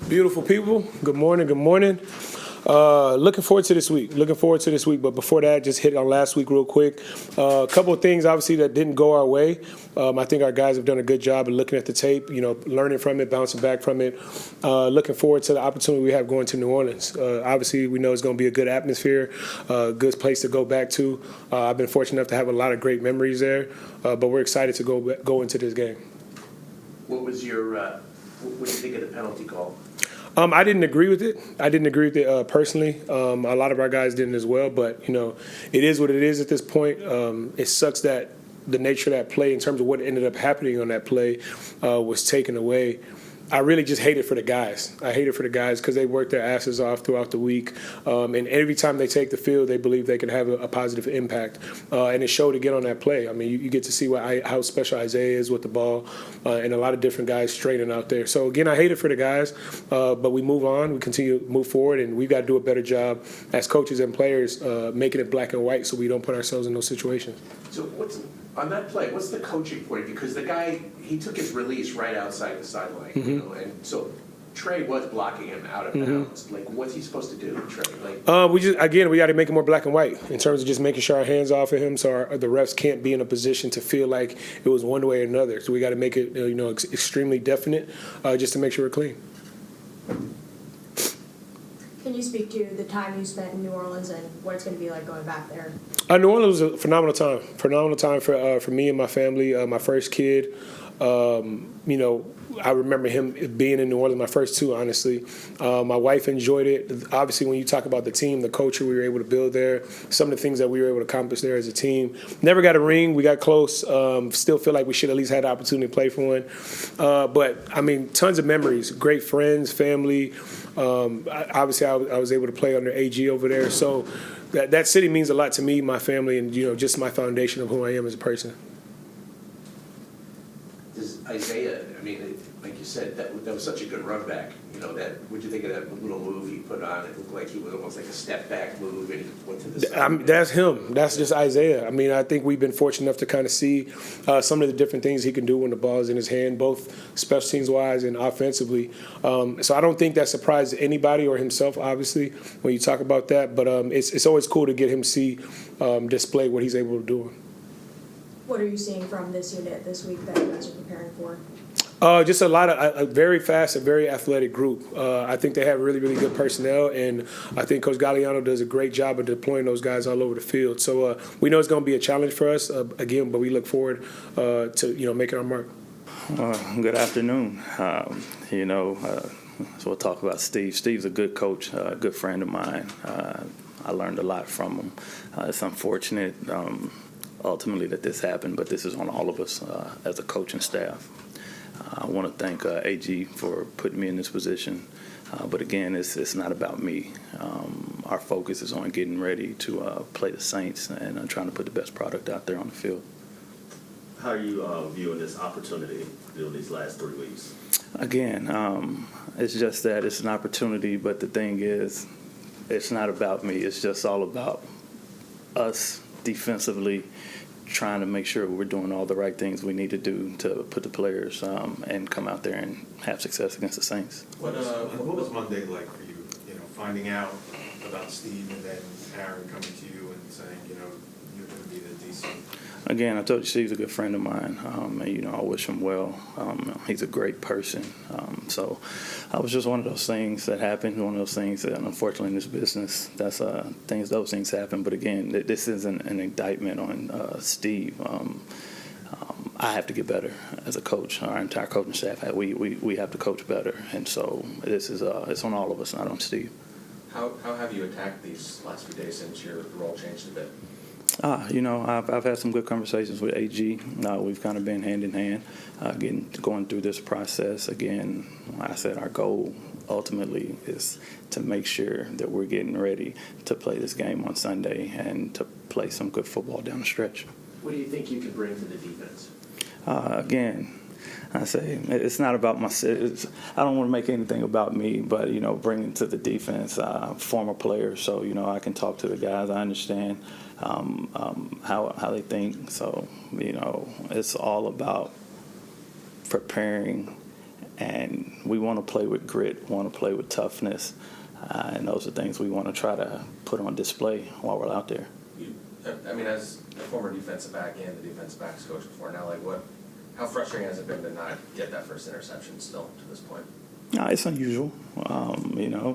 Beautiful people, good morning, good morning. Looking forward to this week. But before that, just hit on last week real quick. A couple of things, obviously, that didn't go our way. I think our guys have done a good job of looking at the tape, learning from it, bouncing back from it. Looking forward to the opportunity we have going to New Orleans. Obviously, we know it's going to be a good atmosphere, a good place to go back to. I've been fortunate enough to have a lot of great memories there, but we're excited to go into this game. What was your what do you think of the penalty call? I didn't agree with it. Personally. A lot of our guys didn't as well. But it is what it is at this point. It sucks that the nature of that play, in terms of what ended up happening on that play, was taken away. I really just hate it for the guys. I hate it for the guys because they work their asses off throughout the week. And every time they take the field, they believe they can have a positive impact. And it showed again on that play. I mean, you get to see how special Isaiah is with the ball and a lot of different guys straining out there. So, again, I hate it for the guys. But we move on. We continue to move forward. And we've got to do a better job as coaches and players making it black and white so we don't put ourselves in those situations. So on that play, what's the coaching point? Because the guy, he took his release right outside the sideline, and so Trey was blocking him out of bounds. Like, what's he supposed to do, Trey? We got to make it more black and white in terms of just making sure our hands off of him, so the refs can't be in a position to feel like it was one way or another. So we got to make it, extremely definite, just to make sure we're clean. Can you speak to the time you spent in New Orleans and what it's going to be like going back there? New Orleans was a phenomenal time. For me and my family. My first kid, I remember him being in New Orleans, my first two, honestly. My wife enjoyed it. Obviously, when you talk about the team, the culture we were able to build there, some of the things that we were able to accomplish there as a team. Never got a ring. We got close. Still feel like we should at least had the opportunity to play for one. But, tons of memories. Great friends, family. Obviously, I was able to play under AG over there. So that city means a lot to me, my family, and, just my foundation of who I am as a person. Does Isaiah, like you said, that was such a good run back. What'd you think of that little move he put on? It looked like he was almost like a step back move, and he went to the side. That's him. That's just Isaiah. I think we've been fortunate enough to kind of see some of the different things he can do when the ball is in his hand, both special teams wise and offensively. So I don't think that surprised anybody or himself, obviously, when you talk about that. But it's always cool to get him see display what he's able to do. What are you seeing from this unit this week that you guys are preparing for? Just a lot of a very fast and very athletic group. I think they have really, really good personnel, and I think Coach Galliano does a great job of deploying those guys all over the field. So we know it's going to be a challenge for us, again, but we look forward to making our mark. Good afternoon. So we'll talk about Steve. Steve's a good coach, a good friend of mine. I learned a lot from him. It's unfortunate ultimately that this happened, but this is on all of us as a coaching staff. I want to thank AG for putting me in this position, but again, it's not about me. Our focus is on getting ready to play the Saints and trying to put the best product out there on the field. How are you viewing this opportunity these last 3 weeks? Again, it's just that it's an opportunity, but the thing is, it's not about me. It's just all about us defensively, trying to make sure we're doing all the right things we need to do to put the players and come out there and have success against the Saints. What was Monday like for you? Finding out about Steve and then Aaron coming to you and saying, you're going to be the DC. Again, I told you Steve's a good friend of mine, and I wish him well. He's a great person. So I was just one of those things that happened, one of those things that, unfortunately, in this business, those things happen. But again, this isn't an indictment on Steve. I have to get better as a coach. Our entire coaching staff, we have to coach better, and so this is it's on all of us, not on Steve. How have you attacked these last few days since your role changed a bit? I've had some good conversations with AG. We've kind of been hand in hand, going through this process. Again, like I said, our goal ultimately is to make sure that we're getting ready to play this game on Sunday and to play some good football down the stretch. What do you think you can bring to the defense? Again, I say it's not about myself. I don't want to make anything about me, but bringing to the defense, former players, so I can talk to the guys. I understand how they think. So it's all about preparing And we want to play with grit, want to play with toughness, and those are things we want to try to put on display while we're out there. I mean, as a former defensive back and the defensive backs coach before now, like how frustrating has it been to not get that first interception still to this point? No, it's unusual.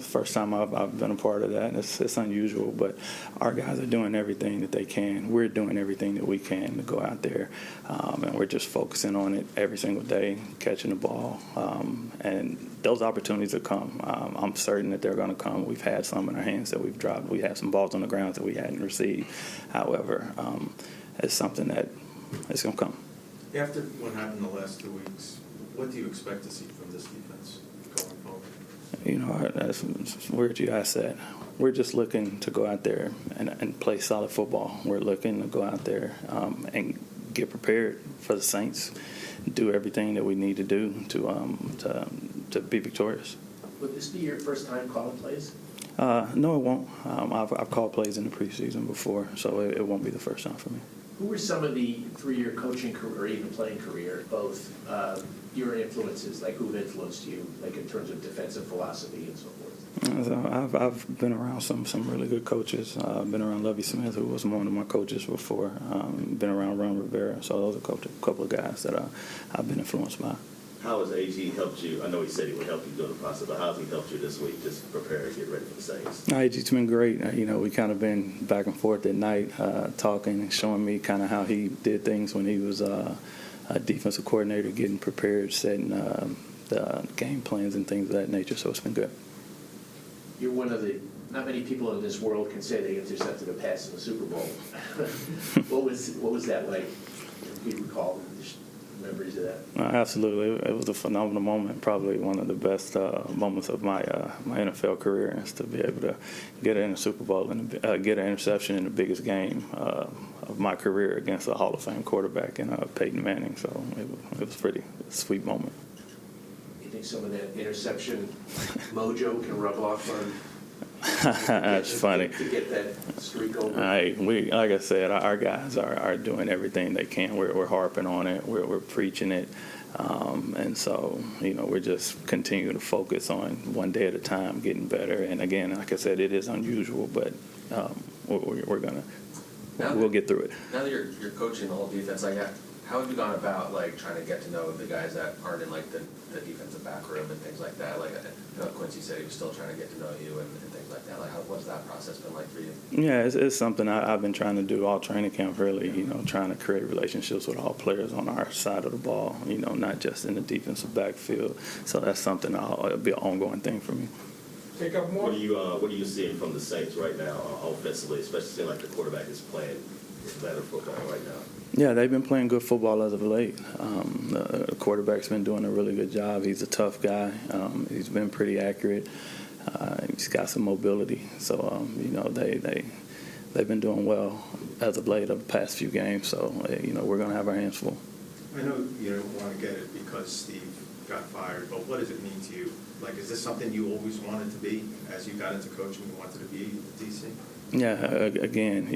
First time I've been a part of that. It's unusual, but our guys are doing everything that they can. We're doing everything that we can to go out there, and we're just focusing on it every single day, catching the ball, and those opportunities will come. I'm certain that they're going to come. We've had some in our hands that we've dropped. We have some balls on the ground that we hadn't received. However, it's something that it's going to come. After what happened the last 2 weeks, what do you expect to see from this defense going forward? That's weird you ask that. We're just looking to go out there and play solid football. We're looking to go out there and get prepared for the Saints, do everything that we need to do to be victorious. Would this be your first time calling plays? No, it won't. I've called plays in the preseason before, so it won't be the first time for me. Who were some of the, through your coaching career or even playing career, both your influences, like who influenced you, like in terms of defensive philosophy and so forth? So I've been around some really good coaches. I've been around Lovie Smith, who was one of my coaches before. Been around Ron Rivera. So those are a couple of guys that I've been influenced by. How has AG helped you? I know he said he would help you during the process, but how has he helped you this week just prepare and get ready for the Saints? AG's been great. We kind of been back and forth at night talking and showing me kind of how he did things when he was a defensive coordinator, getting prepared, setting the game plans and things of that nature. So it's been good. You're one of the, not many people in this world can say they intercepted a pass in the Super Bowl. What was that like? Do you recall memories of that? Absolutely. It was a phenomenal moment, probably one of the best moments of my NFL career, is to be able to get in a Super Bowl and get an interception in the biggest game of my career against a Hall of Fame quarterback in Peyton Manning. So it was pretty sweet moment. You think some of that interception mojo can rub off on? That's funny. To get that streak over. Like I said, our guys are doing everything they can. We're harping on it. We're preaching it, and so we're just continuing to focus on one day at a time, getting better. And again, like I said, it is unusual, but we'll get through it. Now that you're coaching the whole defense, how have you gone about trying to get to know the guys that aren't in the defensive back room and things like that? Quincy said he was still trying to get to know you and things like that. What's that process been like for you? Yeah, it's something I've been trying to do all training camp, really, trying to create relationships with all players on our side of the ball, not just in the defensive backfield. So that's something that'll be an ongoing thing for me. Take up more. What are you seeing from the Saints right now offensively, especially seeing like the quarterback is playing better football right now? Yeah, they've been playing good football as of late. The quarterback's been doing a really good job. He's a tough guy. He's been pretty accurate. He's got some mobility. So, they've been doing well as of late of the past few games. So, we're going to have our hands full. I know you don't want to get it because Steve got fired, but what does it mean to you? Is this something you always wanted to be as you got into coaching? You wanted to be a DC? Yeah, again,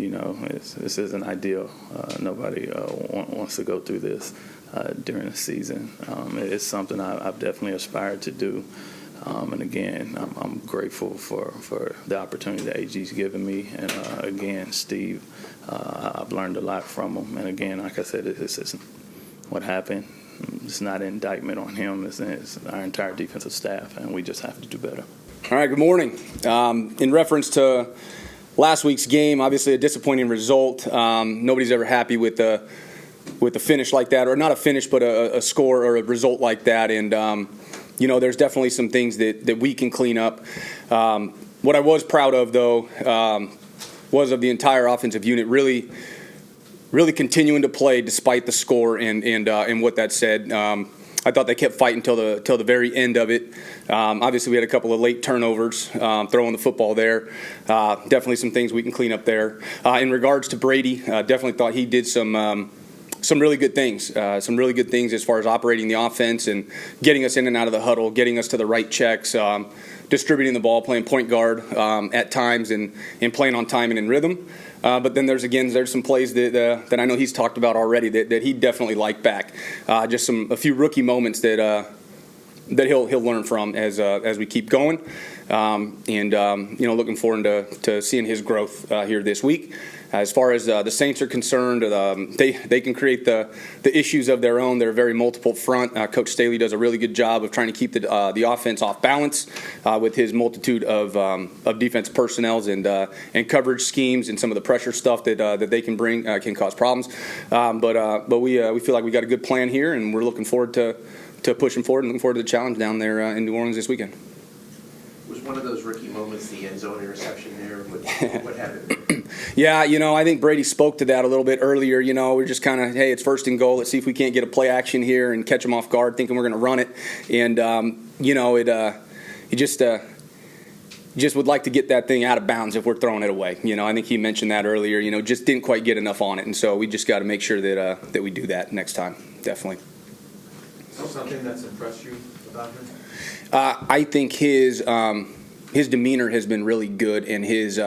this isn't ideal. Nobody wants to go through this during the season. It's something I've definitely aspired to do. And again, I'm grateful for the opportunity that AG's given me. And again, Steve, I've learned a lot from him. And again, like I said, this isn't what happened. It's not an indictment on him. It's our entire defensive staff, and we just have to do better. All right, good morning. In reference to last week's game, obviously a disappointing result. Nobody's ever happy with a finish like that, or not a finish, but a score or a result like that. And there's definitely some things that we can clean up. What I was proud of, though, was of the entire offensive unit really continuing to play despite the score and what that said. I thought they kept fighting till the very end of it. Obviously, we had a couple of late turnovers throwing the football there. Definitely some things we can clean up there. In regards to Brady, definitely thought he did some really good things. Some really good things as far as operating the offense and getting us in and out of the huddle, getting us to the right checks, distributing the ball, playing point guard at times, and playing on time and in rhythm. But then there's some plays that I know he's talked about already that he definitely liked back. Just a few rookie moments that that he'll learn from as we keep going. Looking forward to seeing his growth here this week. As far as the Saints are concerned, they can create the issues of their own. They're a very multiple front. Coach Staley does a really good job of trying to keep the offense off balance with his multitude of defense personnels and coverage schemes and some of the pressure stuff that they can bring can cause problems. But we feel like we got a good plan here, and we're looking forward to pushing forward and looking forward to the challenge down there in New Orleans this weekend. Was one of those rookie moments the end zone interception there? What happened? Yeah, I think Brady spoke to that a little bit earlier. We're just kind of, hey, it's 1st and goal. Let's see if we can't get a play action here and catch them off guard, thinking we're going to run it. And he just would like to get that thing out of bounds if we're throwing it away. I think he mentioned that earlier. Just didn't quite get enough on it, and so we just got to make sure that we do that next time. Definitely. So something that's impressed you about him? I think his demeanor has been really good, and his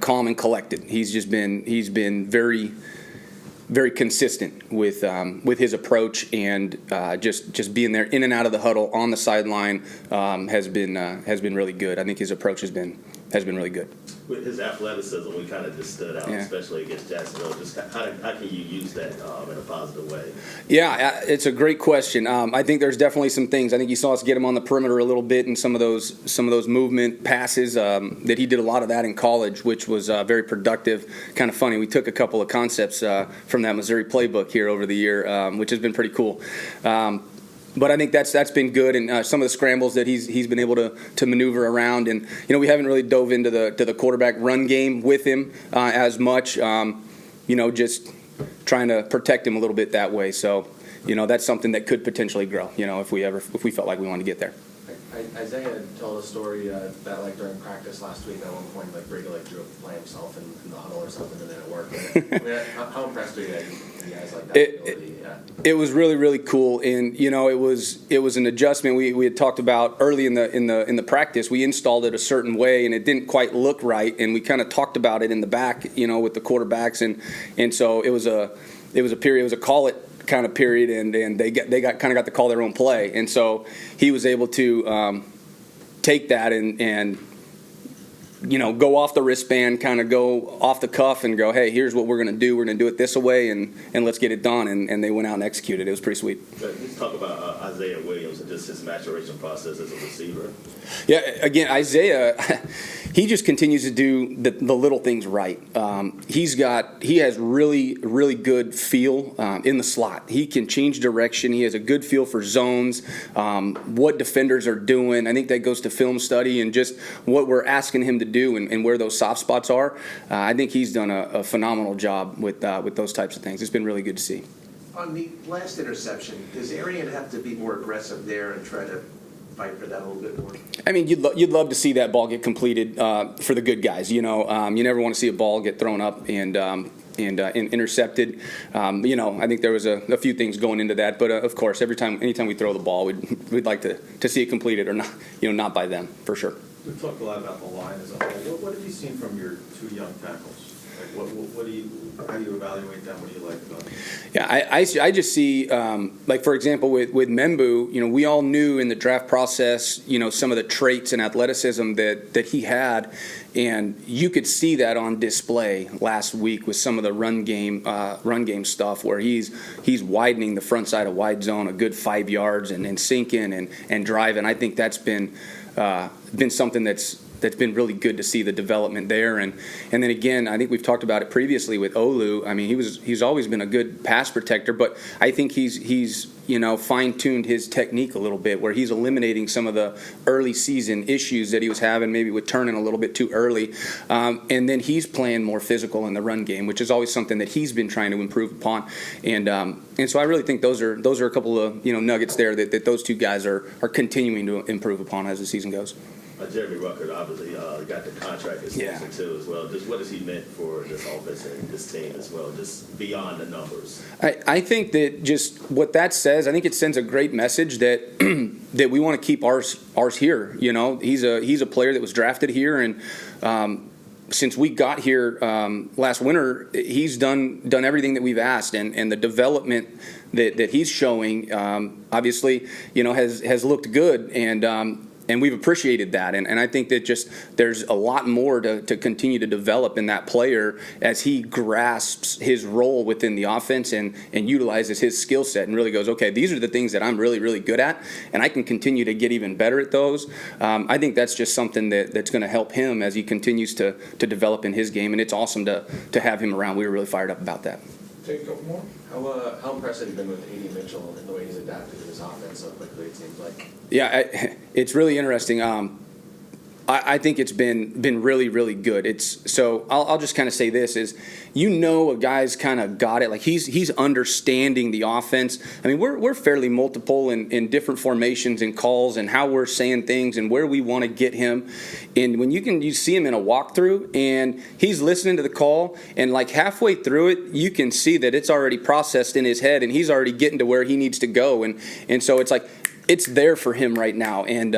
calm and collected. He's been very, very consistent with his approach, and just being there in and out of the huddle on the sideline has been really good. I think his approach has been really good. With his athleticism, we kind of just stood out, Yeah. especially against Jacksonville. Just how can you use that in a positive way? Yeah, it's a great question. I think there's definitely some things. I think you saw us get him on the perimeter a little bit in some of those movement passes that he did a lot of that in college, which was very productive. Kind of funny. We took a couple of concepts from that Missouri playbook here over the year, which has been pretty cool. But I think that's been good, and some of the scrambles that he's been able to maneuver around, and we haven't really dove into the quarterback run game with him as much. Just trying to protect him a little bit that way. So that's something that could potentially grow. If we felt like we wanted to get there. Isaiah told a story that like during practice last week at one point like Brady drew up the play himself in the huddle or something, and then it worked. How impressed are you guys like that ability? Yeah. It was really, really cool, and it was an adjustment. We had talked about early in the practice. We installed it a certain way, and it didn't quite look right, and we kind of talked about it in the back, with the quarterbacks, and so it was a period. It was a call it kind of period, and they got to call their own play, and so he was able to take that and go off the wristband, kind of go off the cuff and go, hey, here's what we're going to do. We're going to do it this way, and let's get it done. And they went out and executed. It was pretty sweet. Let's talk about Isaiah Williams and just his maturation process as a receiver. Yeah, again, Isaiah, he just continues to do the little things right. He has really, really good feel in the slot. He can change direction. He has a good feel for zones, what defenders are doing. I think that goes to film study and just what we're asking him to do and where those soft spots are. I think he's done a phenomenal job with those types of things. It's been really good to see. On the last interception, does Arian have to be more aggressive there and try to fight for that a little bit more? I mean, you'd love to see that ball get completed for the good guys. You never want to see a ball get thrown up and intercepted. I think there was a few things going into that, but of course, anytime we throw the ball, we'd like to see it completed or not, not by them for sure. We've talked a lot about the line as a whole. What have you seen from your two young tackles? Like, how do you evaluate them? What do you like about them? Yeah, I just see, for example, with Membu, we all knew in the draft process, some of the traits and athleticism that he had, and you could see that on display last week with some of the run game stuff where he's widening the front side of wide zone a good 5 yards and sinking and driving. I think that's been something that's been really good to see the development there, and then again, I think we've talked about it previously with Olu. I mean, he's always been a good pass protector, but I think he's fine-tuned his technique a little bit, where he's eliminating some of the early season issues that he was having, maybe with turning a little bit too early, and then he's playing more physical in the run game, which is always something that he's been trying to improve upon, and so I really think those are a couple of nuggets there that those two guys are continuing to improve upon as the season goes. Jeremy Ruckert obviously got the contract extension too as well. Just what has he meant for this offense and this team as well, just beyond the numbers? I think that just what that says, I think it sends a great message that that we want to keep ours here. He's a player that was drafted here, and since we got here last winter, he's done everything that we've asked, and the development that he's showing, obviously, has looked good, and we've appreciated that. And I think that just there's a lot more to continue to develop in that player as he grasps his role within the offense and utilizes his skill set and really goes, okay, these are the things that I'm really, really good at, and I can continue to get even better at those. I think that's just something that's going to help him as he continues to develop in his game, and it's awesome to have him around. We were really fired up about that. Take a couple more. How impressed have you been with A.D. Mitchell and the way he's adapted to his offense so quickly, it seems like? Yeah, it's really interesting. I think it's been really, really good. So I'll just kind of say this is, a guy's kind of got it. Like he's understanding the offense. I mean, we're fairly multiple in different formations and calls and how we're saying things and where we want to get him. And when you see him in a walkthrough and he's listening to the call, and like halfway through it, you can see that it's already processed in his head and he's already getting to where he needs to go. And so it's like, it's there for him right now, and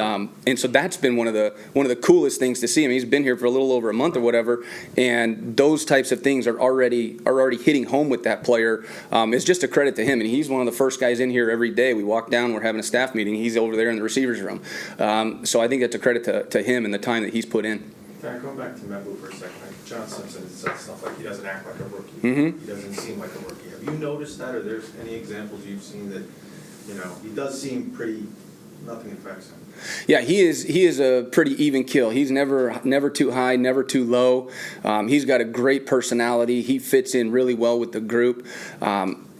so that's been one of the coolest things to see. I mean, he's been here for a little over a month or whatever, and those types of things are already hitting home with that player. It's just a credit to him, and he's one of the first guys in here every day. We walk down, we're having a staff meeting. He's over there in the receivers room, so I think that's a credit to him and the time that he's put in. Going back to Mebu for a second, John Simpson said stuff like he doesn't act like a rookie. Mm-hmm. He doesn't seem like a rookie. Have you noticed that, or there's any examples you've seen that, he does seem pretty, nothing affects him? Yeah, he is a pretty even kill. He's never too high, never too low. He's got a great personality. He fits in really well with the group.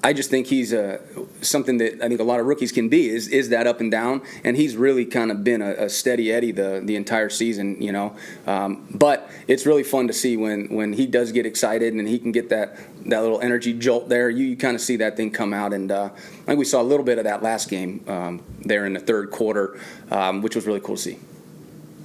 I just think he's something that I think a lot of rookies can be is that up and down, and he's really kind of been a steady Eddie the entire season, But it's really fun to see when he does get excited and he can get that little energy jolt there. You kind of see that thing come out, and I think we saw a little bit of that last game there in the third quarter, which was really cool to see.